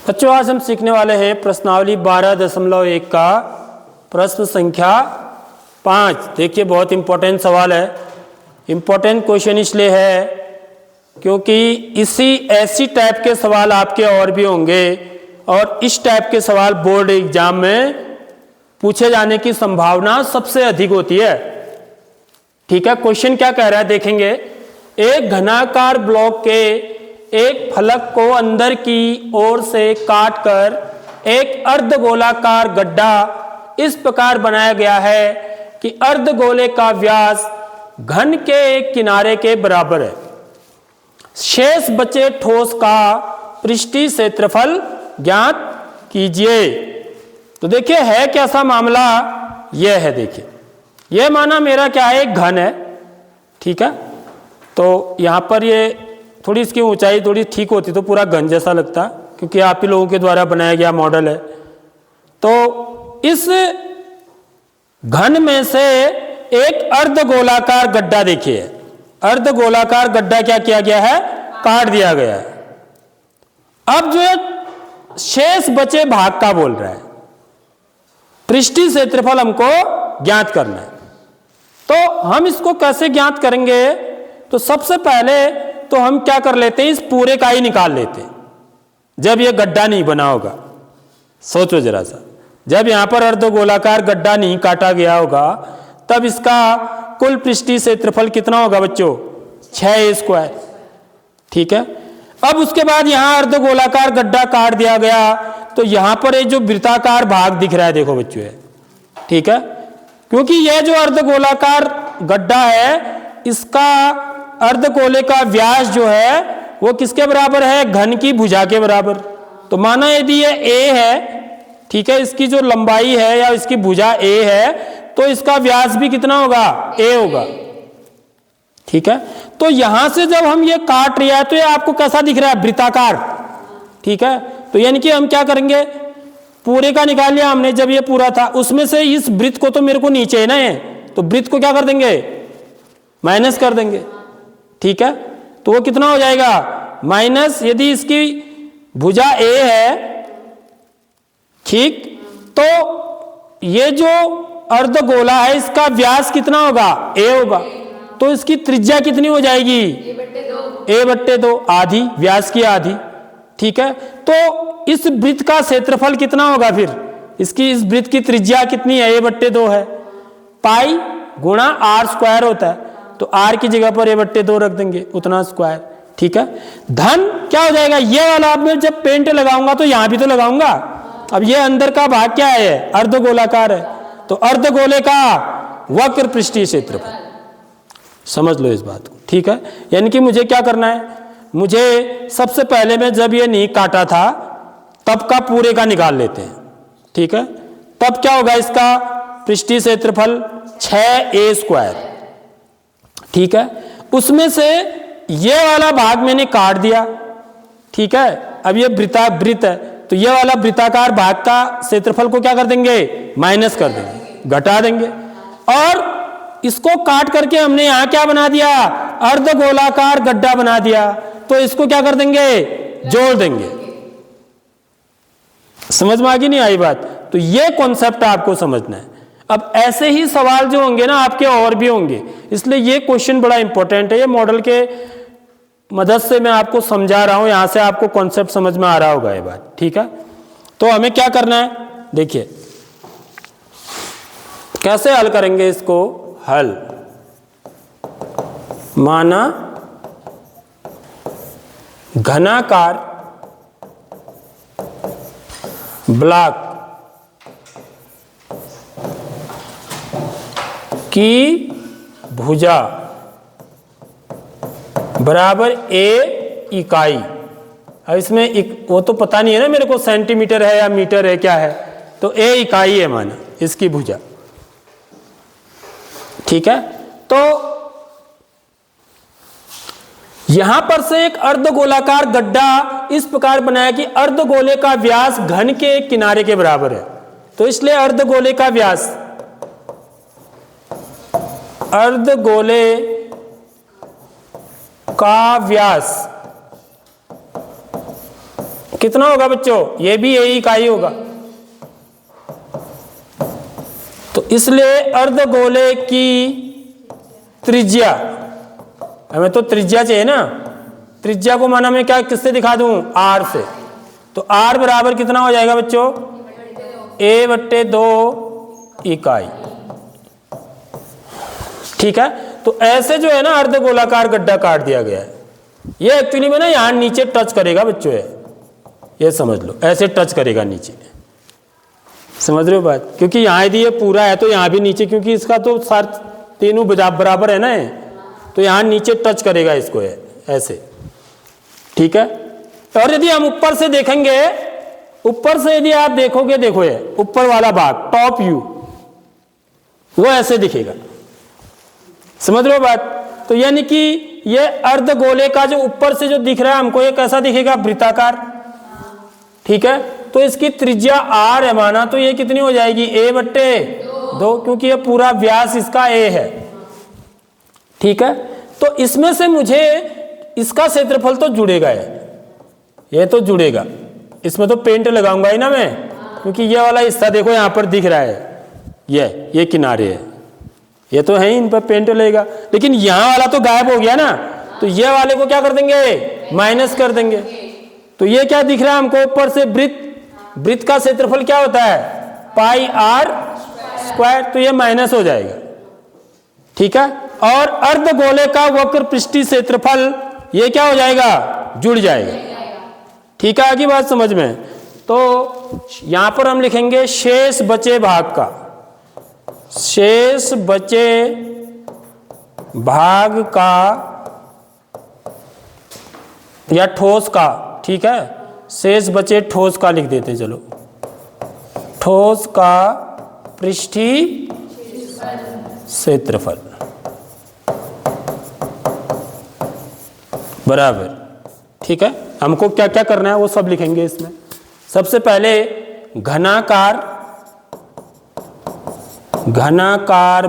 बच्चों आज हम सीखने वाले हैं प्रश्नावली 12.1 का प्रश्न संख्या 5। देखिए बहुत इंपॉर्टेंट सवाल है। इंपॉर्टेंट क्वेश्चन इसलिए है क्योंकि ऐसी टाइप के सवाल आपके और भी होंगे और इस टाइप के सवाल बोर्ड एग्जाम में पूछे जाने की संभावना सबसे अधिक होती है। ठीक है, क्वेश्चन क्या कह रहा है देखेंगे। एक घनाकार ब्लॉक के एक फलक को अंदर की ओर से काटकर एक अर्धगोलाकार गड्ढा इस प्रकार बनाया गया है कि अर्धगोले का व्यास घन के एक किनारे के बराबर है। शेष बचे ठोस का पृष्ठीय क्षेत्रफल ज्ञात कीजिए। तो देखिए है कैसा मामला, यह है। देखिए यह माना मेरा क्या है, एक घन है। ठीक है, तो यहां पर ये थोड़ी इसकी ऊंचाई थोड़ी ठीक होती तो पूरा घन जैसा लगता, क्योंकि आप ही लोगों के द्वारा बनाया गया मॉडल है। तो इस घन में से एक अर्धगोलाकार गड्ढा देखिए, अर्धगोलाकार गड्ढा क्या किया गया है, काट दिया गया है। अब जो शेष बचे भाग का बोल रहा है, पृष्ठीय क्षेत्रफल हमको ज्ञात करना है। तो हम इसको कैसे ज्ञात करेंगे, तो सबसे पहले तो हम क्या कर लेते हैं, इस पूरे का ही निकाल लेते हैं जब ये गड्ढा नहीं बना होगा। सोचो जरा सा, जब यहां पर अर्धगोलाकार गड्ढा नहीं काटा गया होगा तब इसका कुल पृष्ठीय क्षेत्रफल कितना होगा बच्चों, 6a²। ठीक है, अब उसके बाद यहां अर्धगोलाकार गड्ढा काट दिया गया तो यहां पर एक जो वृत्ताकार भाग दिख रहा है देखो बच्चों है। ठीक है, क्योंकि यह जो अर्धगोलाकार गड्ढा है इसका अर्धगोले का व्यास जो है वो किसके बराबर है, घन की भुजा के बराबर। तो माना यदि ये a है, ठीक है, इसकी जो लंबाई है या इसकी भुजा a है तो इसका व्यास भी कितना होगा, a होगा। ठीक है, तो यहां से जब हम ये काट रहे हैं तो ये आपको कैसा दिख रहा है, वृत्ताकार। ठीक है, तो यानी कि हम क्या करेंगे, पूरे का निकाल लिया हमने, जब ये पूरा था उसमें से इस वृत्त को तो मेरे को नीचे है ना है, तो वृत्त को क्या कर देंगे, माइनस कर देंगे। ठीक है, तो वो कितना हो जाएगा, माइनस, यदि इसकी भुजा a है, ठीक, तो ये जो अर्धगोला है इसका व्यास कितना होगा, a होगा। तो इसकी त्रिज्या कितनी हो जाएगी, a/2, आधी, व्यास की आधी। ठीक है, तो इस वृत्त का क्षेत्रफल कितना होगा, फिर इसकी इस वृत्त की त्रिज्या कितनी है, a/2 है। पाई गुणा r² होता है, तो r की जगह पर a/2 रख देंगे, उतना स्क्वायर। ठीक है, धन क्या हो जाएगा, ये वाला अब मैं जब पेंट लगाऊंगा तो यहां भी तो लगाऊंगा। अब ये अंदर का भाग क्या है, अर्धगोलाकार है, तो अर्धगोले का वक्र पृष्ठीय क्षेत्रफल। समझ लो इस बात को। ठीक है, यानी कि मुझे क्या करना है, मुझे सबसे पहले में जब ये नहीं काटा था तब का पूरे का निकाल लेते हैं। ठीक है, तब क्या होगा, इसका पृष्ठीय क्षेत्रफल 6a²। ठीक है, उसमें से ये वाला भाग मैंने काट दिया। ठीक है, अब ये वृत्त है तो ये वाला वृत्ताकार भाग का क्षेत्रफल को क्या कर देंगे, माइनस कर देंगे, घटा देंगे। और इसको काट करके हमने यहां क्या बना दिया, अर्धगोलाकार गड्ढा बना दिया, तो इसको क्या कर देंगे, जोड़ देंगे। समझ में आ गई नहीं आई बात, तो ये कॉन्सेप्ट आपको समझना है। अब ऐसे ही सवाल जो होंगे ना आपके और भी होंगे, इसलिए ये क्वेश्चन बड़ा इंपॉर्टेंट है। ये मॉडल के मदद से मैं आपको समझा रहा हूं, यहां से आपको कॉन्सेप्ट समझ में आ रहा होगा ये बात। ठीक है, तो हमें क्या करना है, देखिए कैसे हल करेंगे इसको। हल माना घनाकार ब्लॉक की भुजा बराबर a इकाई। अब इसमें वो तो पता नहीं है ना मेरे को, सेंटीमीटर है या मीटर है क्या है, तो a इकाई है माना इसकी भुजा। ठीक है, तो यहां पर से एक अर्धगोलाकार गड्ढा इस प्रकार बनाया कि अर्धगोले का व्यास घन के एक किनारे के बराबर है, तो इसलिए अर्धगोले का व्यास, अर्धगोले का व्यास कितना होगा बच्चों, ये भी ए इकाई होगा। तो इसलिए अर्धगोले की त्रिज्या, हमें तो त्रिज्या चाहिए ना, त्रिज्या को माना मैं क्या किससे दिखा दूं, आर से। तो आर बराबर कितना हो जाएगा बच्चों, a/2 इकाई। ठीक है, तो ऐसे जो है ना अर्धगोलाकार गड्ढा काट दिया गया है। ये एक्चुअली में ना यहां नीचे टच करेगा बच्चों, ये समझ लो, ऐसे टच करेगा नीचे, समझ रहे हो बात, क्योंकि यहां यदि ये पूरा है तो यहां भी नीचे, क्योंकि इसका तो सार तीनों बराबर है ना, तो यहां नीचे टच करेगा इसको, है ऐसे। ठीक है, और यदि हम ऊपर से देखेंगे, ऊपर से यदि आप देखोगे, देखो ये ऊपर वाला भाग, टॉप व्यू, वो ऐसे दिखेगा, समझ रहे हो बात। तो यानी कि ये अर्धगोले का जो ऊपर से जो दिख रहा है हमको, ये कैसा दिखेगा, वृत्ताकार। ठीक है, तो इसकी त्रिज्या आर है माना, तो ये कितनी हो जाएगी, a/2, क्योंकि ये पूरा व्यास इसका a है। ठीक है, तो इसमें से मुझे इसका क्षेत्रफल तो जुड़ेगा, ये तो जुड़ेगा, इसमें तो पेंट लगाऊंगा ही ना मैं, क्योंकि ये वाला हिस्सा देखो यहां पर दिख रहा है, ये किनारे है, ये तो है ही, इन पर पेंट लगेगा, लेकिन यहां वाला तो गायब हो गया ना, तो ये वाले को क्या कर देंगे, माइनस कर देंगे। तो ये क्या दिख रहा है हमको, ऊपर से वृत्त का क्षेत्रफल क्या होता है, πr², तो ये माइनस हो जाएगा। ठीक है, और अर्धगोले का वक्र पृष्ठीय क्षेत्रफल ये क्या हो जाएगा, जुड़ जाएगा। ठीक है, आगे बात समझ में। तो यहां पर हम लिखेंगे शेष बचे भाग का, शेष बचे भाग का या ठोस का, ठीक है, शेष बचे ठोस का लिख देते, चलो, ठोस का पृष्ठीय क्षेत्रफल बराबर। ठीक है, हमको क्या क्या करना है वो सब लिखेंगे इसमें। सबसे पहले घनाकार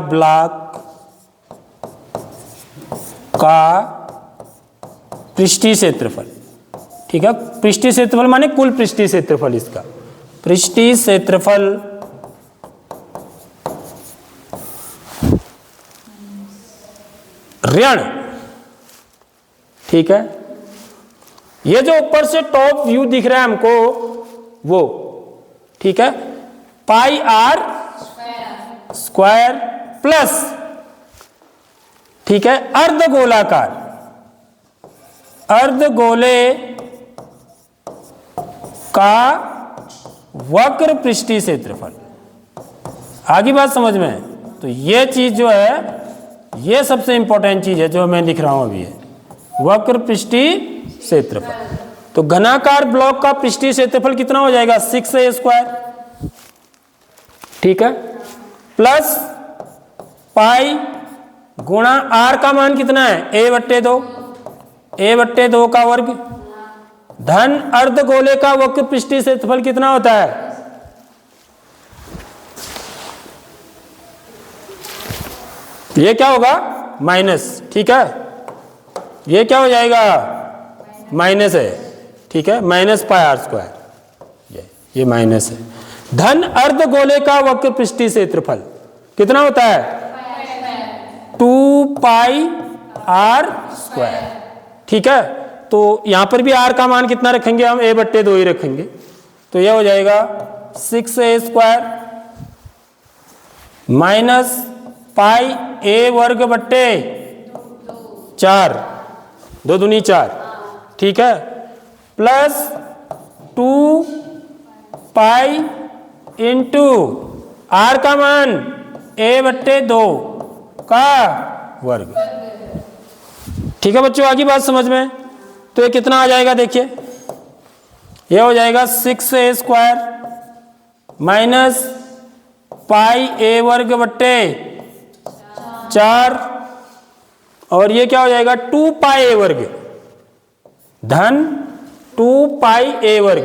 ब्लॉक का पृष्ठीय क्षेत्रफल। ठीक है, पृष्ठीय क्षेत्रफल माने कुल पृष्ठीय क्षेत्रफल, इसका पृष्ठीय क्षेत्रफल ऋण। ठीक है, ये जो ऊपर से टॉप व्यू दिख रहा है हमको वो, ठीक है, πr² प्लस, ठीक है, अर्धगोले का वक्र पृष्ठीय क्षेत्रफल। आगे बात समझ में। तो ये चीज जो है, ये सबसे इंपॉर्टेंट चीज है जो मैं लिख रहा हूं अभी, है वक्र पृष्ठीय क्षेत्रफल। तो घनाकार ब्लॉक का पृष्ठीय क्षेत्रफल कितना हो जाएगा, 6a²। ठीक है, प्लस पाई गुणा आर का मान कितना है, a/2 का वर्ग, धन अर्धगोले का वक्र पृष्ठीय क्षेत्रफल कितना होता है, ये क्या होगा, माइनस। ठीक है, ये क्या हो जाएगा, माइनस है। ठीक है, -πr², ये माइनस है। धन अर्धगोले का वक्र पृष्ठीय क्षेत्रफल कितना होता है, 2πr²। ठीक है, तो यहां पर भी r का मान कितना रखेंगे हम, a/2 ही रखेंगे। तो यह हो जाएगा 6a² माइनस πa²/4, 2 दूनी 4। ठीक है, प्लस 2π इंटू r का मान a/2 का वर्ग। ठीक है बच्चों, आगे बात समझ में। तो ये कितना आ जाएगा, देखिए ये हो जाएगा 6a² माइनस πa²/4, और ये क्या हो जाएगा 2πa², धन 2πa²,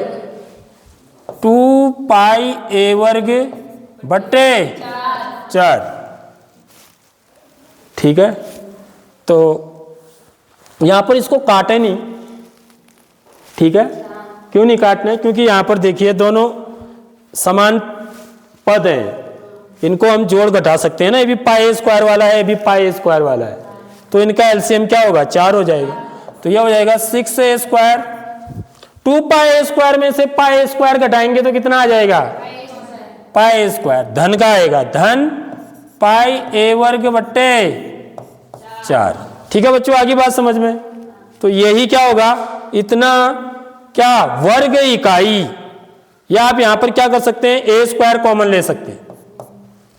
2πa²/4। ठीक है, तो यहां पर इसको काटे नहीं। ठीक है, क्यों नहीं काटना है? क्योंकि यहाँ पर देखिए दोनों समान पद हैं, इनको हम जोड़ घटा सकते हैं ना। ये भी पाई स्क्वायर वाला है, ये भी पाई स्क्वायर वाला है, तो इनका एलसीएम क्या होगा? 4 हो जाएगा। तो यह हो जाएगा 6a स्क्वायर। 2 पाई स्क्वायर में से पाई स्क्वायर घटाएंगे तो कितना आ जाएगा? Pi square. धन का आएगा, धन पाई a वर्ग बट्टे 4। ठीक है बच्चों, आगे बात समझ में? तो यही क्या होगा? इतना क्या वर्ग इकाई, या आप यहां पर क्या कर सकते हैं? a स्क्वायर कॉमन ले सकते हैं।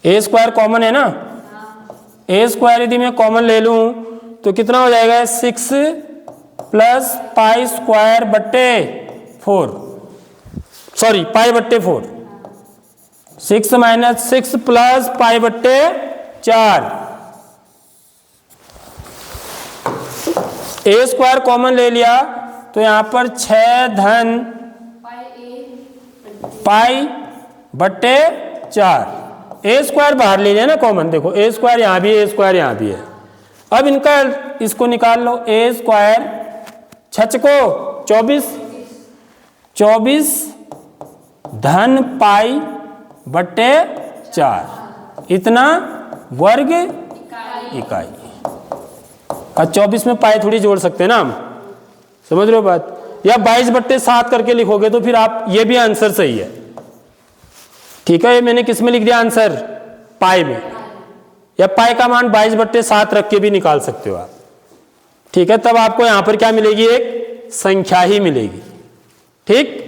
a स्क्वायर कॉमन है ना, a स्क्वायर यदि मैं कॉमन ले लूं तो कितना हो जाएगा? 6 प्लस पाई स्क्वायर बट्टे 4, सॉरी पाई बट्टे 4। 6 माइनस 6 प्लस पाई बट्टे 4। a स्क्वायर कॉमन ले लिया तो यहां पर 6 धन पाई बट्टे 4। a स्क्वायर बाहर ले लिया ना कॉमन, देखो a स्क्वायर यहां भी है, a स्क्वायर यहां भी है। अब इनका इसको निकाल लो, a स्क्वायर 6 को 24 धन पाई बट्टे 4, इतना वर्ग इकाई। और 24 में पाई थोड़ी जोड़ सकते हैं ना हम, समझ रहे हो बात? या 22 बट्टे 7 करके लिखोगे तो फिर आप, ये भी आंसर सही है। ठीक है, ये मैंने किस में लिख दिया आंसर? पाई में। या पाई का मान 22 बट्टे 7 रख के भी निकाल सकते हो आप। ठीक है, तब आपको यहां पर क्या मिलेगी? एक संख्या ही मिलेगी। ठीक।